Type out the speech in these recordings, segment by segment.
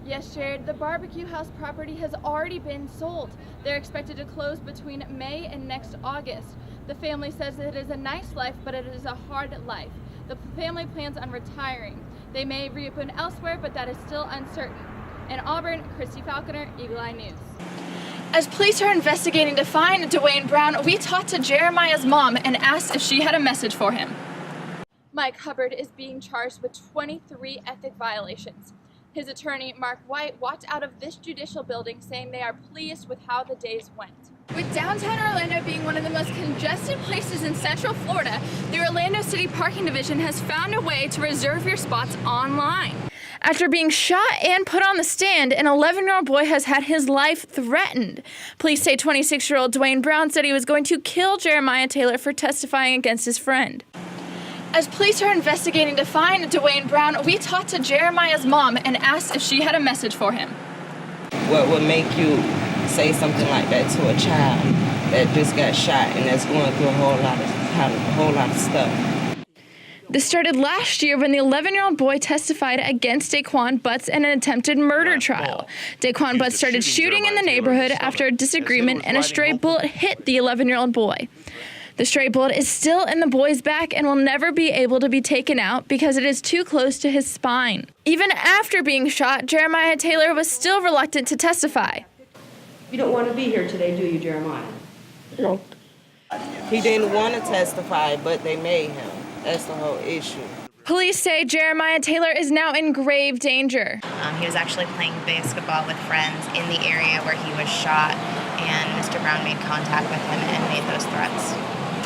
Yes, Jared, the barbecue house property has already been sold. They're expected to close between May and next August. The family says it is a nice life, but it is a hard life. The family plans on retiring. They may reopen elsewhere, but that is still uncertain. In Auburn, Christy Falconer, Eagle Eye News. As police are investigating to find Dwayne Brown, we talked to Jeremiah's mom and asked if she had a message for him. Mike Hubbard is being charged with 23 ethic violations. His attorney, Mark White, walked out of this judicial building saying they are pleased with how the days went. With downtown Orlando being one of the most congested places in Central Florida, the Orlando City Parking Division has found a way to reserve your spots online. After being shot and put on the stand, an 11-year-old boy has had his life threatened. Police say 26-year-old Dwayne Brown said he was going to kill Jeremiah Taylor for testifying against his friend. As police are investigating to find Dwayne Brown, we talked to Jeremiah's mom and asked if she had a message for him. What would make you say something like that to a child that just got shot and that's going through a whole lot of stuff? This started last year when the 11-year-old boy testified against Daquan Butts in an attempted murder trial. Daquan Butts started shooting in the neighborhood after a disagreement and a stray bullet hit the 11-year-old boy. The stray bullet is still in the boy's back and will never be able to be taken out because it is too close to his spine. Even after being shot, Jeremiah Taylor was still reluctant to testify. You don't want to be here today, do you, Jeremiah? No. He didn't want to testify, but they made him. That's the whole issue. Police say Jeremiah Taylor is now in grave danger. He was actually playing basketball with friends in the area where he was shot, and Mr. Brown made contact with him and made those threats.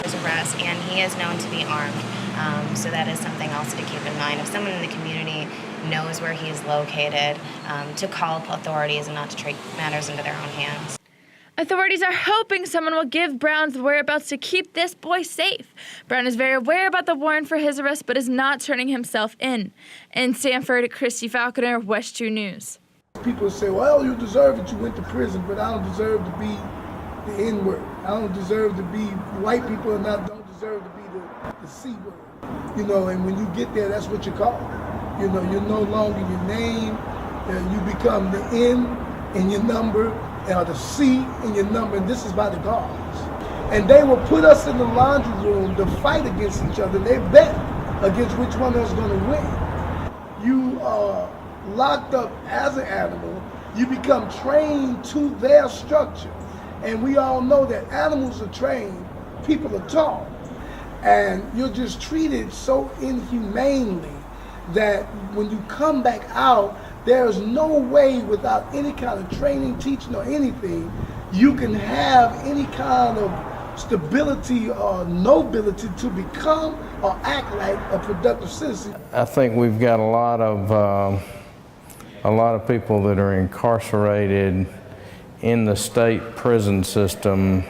His arrest, and he is known to be armed, so that is something else to keep in mind. If someone in the community knows where he is located, to call authorities and not to take matters into their own hands. Authorities are hoping someone will give Brown's whereabouts to keep this boy safe. Brown is very aware about the warrant for his arrest, but is not turning himself in. In Sanford, Christy Falconer, West 2 News. People say, well, you deserve it, you went to prison, but I don't deserve to be the N-word. I don't deserve to be white people, and I don't deserve to be the C-word. You know, and when you get there, that's what you're called. You know, you're no longer your name, you become the N in your number, or the C in your number, and this is by the guards. And they will put us in the laundry room to fight against each other. They bet against which one of us is going to win. You are locked up as an animal. You become trained to their structure. And we all know that animals are trained, people are taught. And you're just treated so inhumanely that when you come back out, there's no way without any kind of training, teaching, or anything, you can have any kind of stability or nobility to become or act like a productive citizen. I think we've got a lot of people that are incarcerated in the state prison system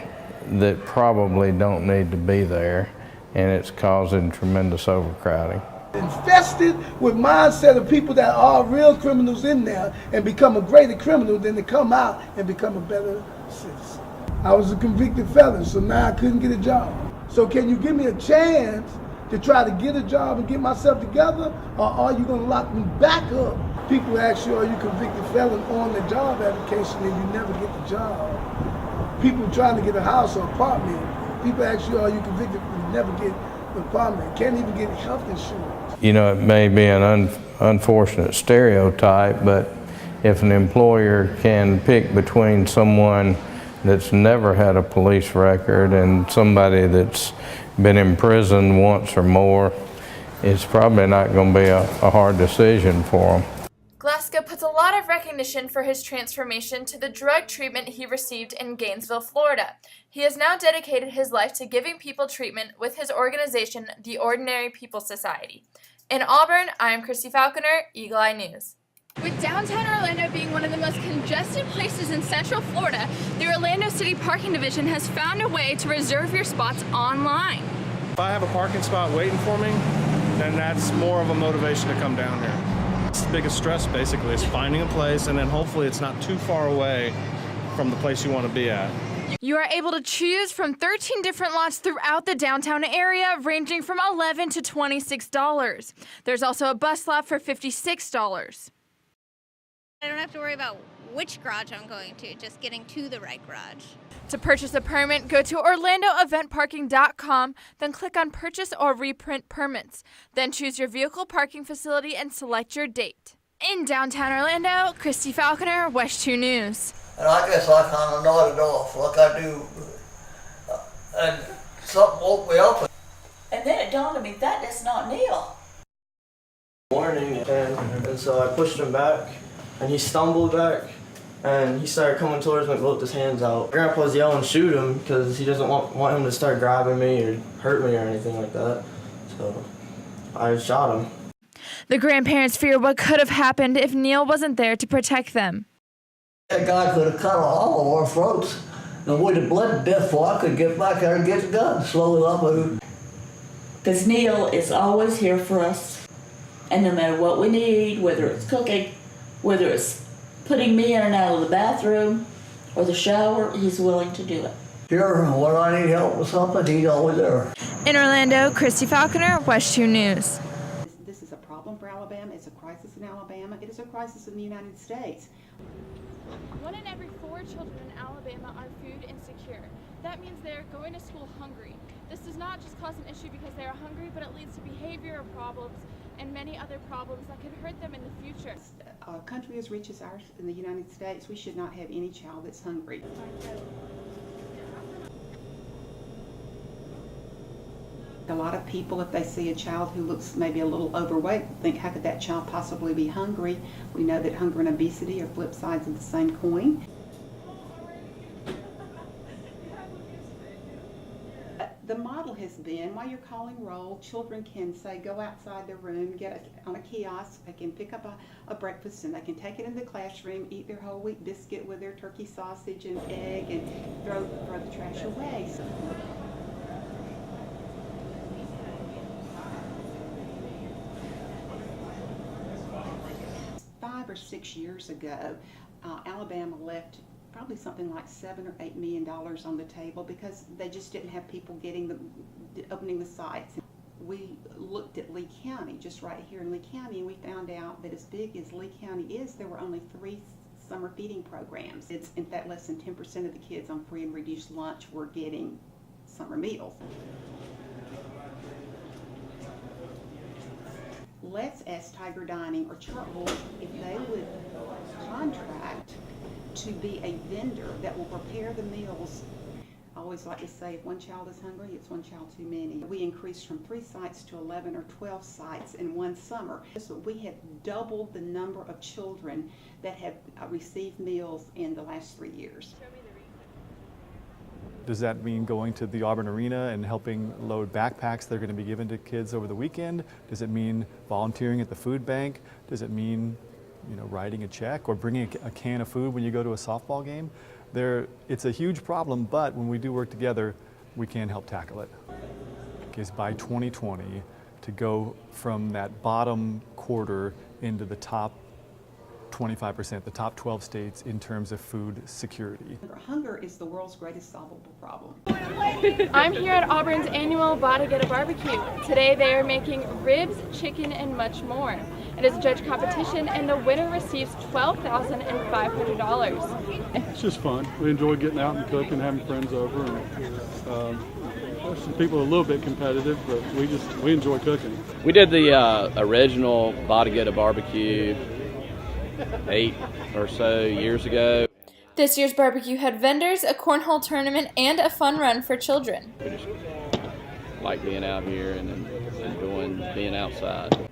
that probably don't need to be there, and it's causing tremendous overcrowding. Infested with mindset of people that are real criminals in there and become a greater criminal than to come out and become a better citizen. I was a convicted felon, so now I couldn't get a job. So can you give me a chance to try to get a job and get myself together, or are you going to lock me back up? People ask you, are you convicted felon on the job application, and you never get the job. People trying to get a house or apartment, people ask you, are you convicted, and you never get the apartment. Can't even get health insurance. You know, it may be an unfortunate stereotype, but if an employer can pick between someone that's never had a police record and somebody that's been in prison once or more, it's probably not going to be a hard decision for them. Glasgow puts a lot of recognition for his transformation to the drug treatment he received in Gainesville, Florida. He has now dedicated his life to giving people treatment with his organization, the Ordinary People Society. In Auburn, I am Christy Falconer, Eagle Eye News. With downtown Orlando being one of the most congested places in Central Florida, the Orlando City Parking Division has found a way to reserve your spots online. If I have a parking spot waiting for me, then that's more of a motivation to come down here. It's the biggest stress, basically, is finding a place, and then hopefully it's not too far away from the place you want to be at. You are able to choose from 13 different lots throughout the downtown area, ranging from $11 to $26. There's also a bus lot for $56. I don't have to worry about which garage I'm going to, just getting to the right garage. To purchase a permit, go to orlandoeventparking.com, then click on Purchase or Reprint Permits. Then choose your vehicle parking facility and select your date. In downtown Orlando, Christy Falconer, West 2 News. And I guess I kind of nodded off like I do, and something woke me up. And then it dawned on me, that is not Neil. Morning, and so I pushed him back, and he stumbled back, and he started coming towards me with both his hands out. Grandpa's yelling, shoot him, because he doesn't want him to start grabbing me or hurt me or anything like that. So I shot him. The grandparents fear what could have happened if Neil wasn't there to protect them. That guy could have cut all of our throats, and we'd have bled to death before I could get back there and get the gun. Slowly up, Because Neil is always here for us, and no matter what we need, whether it's cooking, whether it's putting me in and out of the bathroom or the shower, he's willing to do it. Here, when I need help with something, he's always there. In Orlando, Christy Falconer, West 2 News. This is a problem for Alabama. It's a crisis in Alabama. It is a crisis in the United States. 1 in every 4 children in Alabama are food insecure. That means they're going to school hungry. This does not just cause an issue because they are hungry, but it leads to behavioral problems and many other problems that could hurt them in the future. A country as rich as ours in the United States, we should not have any child that's hungry. A lot of people, if they see a child who looks maybe a little overweight, think, how could that child possibly be hungry? We know that hunger and obesity are flip sides of the same coin. The model has been, while you're calling roll, children can say, go outside their room, on a kiosk, they can pick up a breakfast and they can take it in the classroom, eat their whole wheat biscuit with their turkey sausage and egg and throw the trash away. 5 or 6 years ago, Alabama left probably something like $7 or $8 million on the table because they just didn't have people opening the sites. We looked at Lee County, just right here in Lee County, and we found out that as big as Lee County is, there were only 3 summer feeding programs. It's in fact less than 10% of the kids on free and reduced lunch were getting summer meals. Let's ask Tiger Dining or Chartwell if they would contract to be a vendor that will prepare the meals. I always like to say, if one child is hungry, it's one child too many. We increased from 3 sites to 11 or 12 sites in one summer. So we have doubled the number of children that have received meals in the last 3 years. Does that mean going to the Auburn Arena and helping load backpacks that are going to be given to kids over the weekend? Does it mean volunteering at the food bank? Does it mean, writing a check or bringing a can of food when you go to a softball game? It's a huge problem, but when we do work together, we can help tackle it. Because by 2020, to go from that bottom quarter into the top 25%, the top 12 states in terms of food security. Hunger is the world's greatest solvable problem. I'm here at Auburn's annual Bada Get a Barbecue. Today they are making ribs, chicken, and much more. It is a judge competition and the winner receives $12,500. It's just fun. We enjoy getting out and cooking, having friends over. And, there's some people a little bit competitive, but we enjoy cooking. We did the original Bada Get a Barbecue 8 or so years ago. This year's barbecue had vendors, a cornhole tournament, and a fun run for children. We just like being out here and enjoying being outside.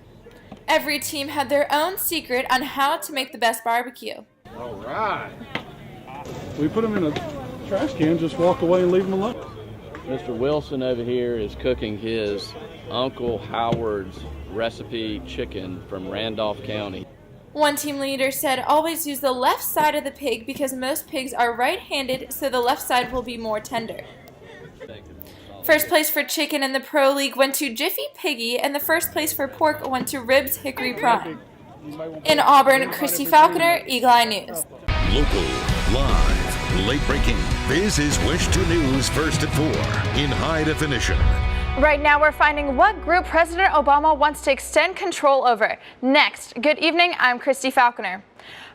Every team had their own secret on how to make the best barbecue. All right. We put them in a trash can, just walk away and leave them alone. Mr. Wilson over here is cooking his Uncle Howard's recipe chicken from Randolph County. One team leader said always use the left side of the pig because most pigs are right-handed, so the left side will be more tender. First place for chicken in the Pro League went to Jiffy Piggy, and the first place for pork went to Ribs Hickory Prime. In Auburn, Christy Falconer, Eagle Eye News. Local, live, late-breaking. This is Wish 2 News First at 4 in high definition. Right now, we're finding what group President Obama wants to extend control over. Next, good evening, I'm Christy Falconer.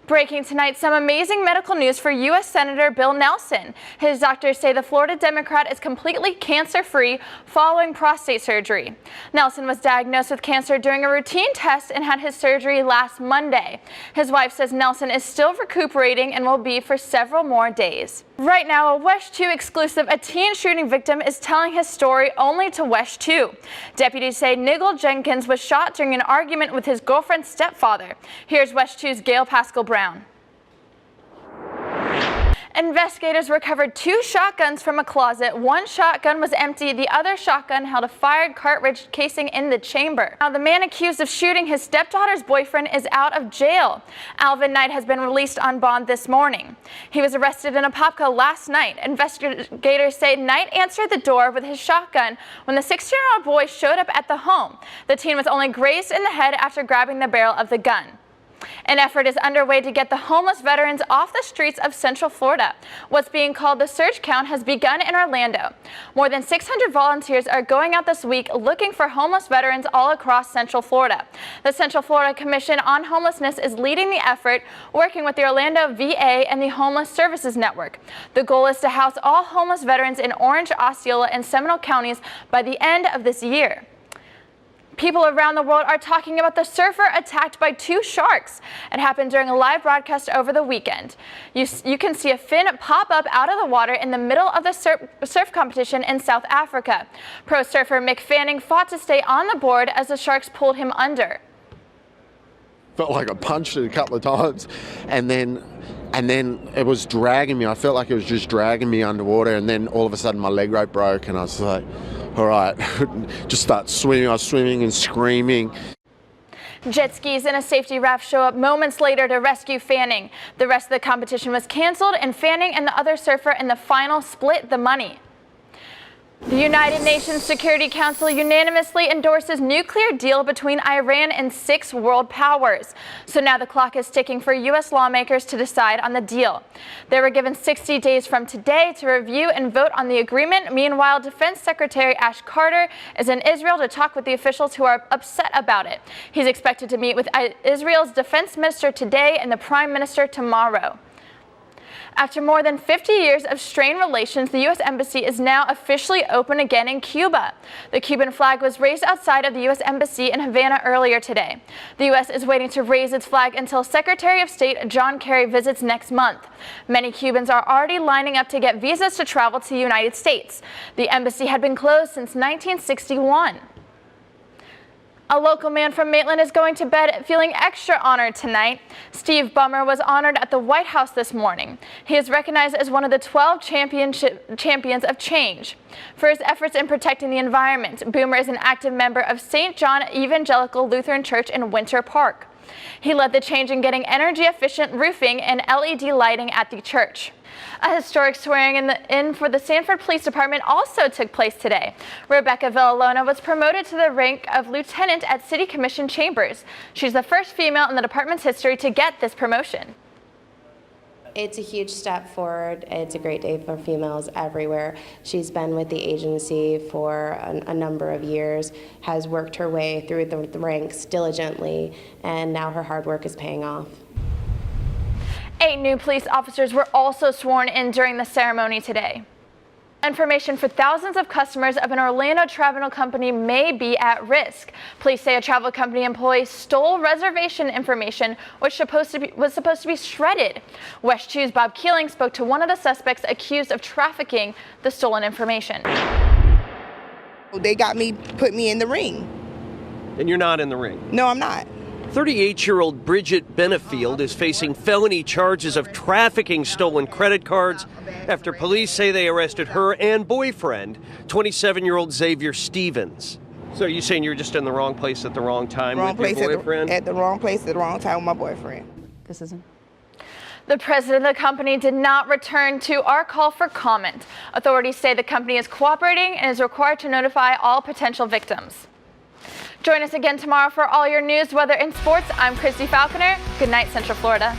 Breaking tonight, some amazing medical news for U.S. Senator Bill Nelson. His doctors say the Florida Democrat is completely cancer-free following prostate surgery. Nelson was diagnosed with cancer during a routine test and had his surgery last Monday. His wife says Nelson is still recuperating and will be for several more days. Right now, a WESH 2 exclusive, a teen shooting victim is telling his story only to WESH 2. Deputies say Nigel Jenkins was shot during an argument with his girlfriend's stepfather. Here's WESH 2's Gail Pascal Brown. Investigators recovered 2 shotguns from a closet. One shotgun was empty. The other shotgun held a fired cartridge casing in the chamber. Now, the man accused of shooting his stepdaughter's boyfriend is out of jail. Alvin Knight has been released on bond this morning. He was arrested in Apopka last night. Investigators say Knight answered the door with his shotgun when the 16-year-old boy showed up at the home. The teen was only grazed in the head after grabbing the barrel of the gun. An effort is underway to get the homeless veterans off the streets of Central Florida. What's being called the Surge Count has begun in Orlando. More than 600 volunteers are going out this week looking for homeless veterans all across Central Florida. The Central Florida Commission on Homelessness is leading the effort, working with the Orlando VA and the Homeless Services Network. The goal is to house all homeless veterans in Orange, Osceola, and Seminole counties by the end of this year. People around the world are talking about the surfer attacked by 2 sharks. It happened during a live broadcast over the weekend. You can see a fin pop up out of the water in the middle of the surf competition in South Africa. Pro surfer Mick Fanning fought to stay on the board as the sharks pulled him under. Felt like I punched it a couple of times, and then it was dragging me. I felt like it was just dragging me underwater, and then all of a sudden my leg rope broke, and I was like, all right, just start swimming. I was swimming and screaming. Jet skis and a safety raft show up moments later to rescue Fanning. The rest of the competition was canceled, and Fanning and the other surfer in the final split the money. The United Nations Security Council unanimously endorses nuclear deal between Iran and 6 world powers. So now the clock is ticking for U.S. lawmakers to decide on the deal. They were given 60 days from today to review and vote on the agreement. Meanwhile, Defense Secretary Ash Carter is in Israel to talk with the officials who are upset about it. He's expected to meet with Israel's defense minister today and the prime minister tomorrow. After more than 50 years of strained relations, the U.S. Embassy is now officially open again in Cuba. The Cuban flag was raised outside of the U.S. Embassy in Havana earlier today. The U.S. is waiting to raise its flag until Secretary of State John Kerry visits next month. Many Cubans are already lining up to get visas to travel to the United States. The embassy had been closed since 1961. A local man from Maitland is going to bed feeling extra honored tonight. Steve Bummer was honored at the White House this morning. He is recognized as one of the 12 champions of change. For his efforts in protecting the environment, Boomer is an active member of St. John Evangelical Lutheran Church in Winter Park. He led the change in getting energy-efficient roofing and LED lighting at the church. A historic swearing-in for the Sanford Police Department also took place today. Rebecca Villalona was promoted to the rank of lieutenant at City Commission Chambers. She's the first female in the department's history to get this promotion. It's a huge step forward. It's a great day for females everywhere. She's been with the agency for a number of years, has worked her way through the ranks diligently, and now her hard work is paying off. 8 new police officers were also sworn in during the ceremony today. Information for thousands of customers of an Orlando travel company may be at risk. Police say a travel company employee stole reservation information, which was supposed to be shredded. WESH 2's Bob Keeling spoke to one of the suspects accused of trafficking the stolen information. They put me in the ring. And you're not in the ring? No, I'm not. 38-year-old Bridget Benefield is facing felony charges of trafficking stolen credit cards after police say they arrested her and boyfriend, 27-year-old Xavier Stevens. So are you saying you're just in the wrong place at the wrong time with your boyfriend? At the wrong place at the wrong time with my boyfriend. This isn't. The president of the company did not return to our call for comment. Authorities say the company is cooperating and is required to notify all potential victims. Join us again tomorrow for all your news, weather, and sports. I'm Christy Falconer. Good night, Central Florida.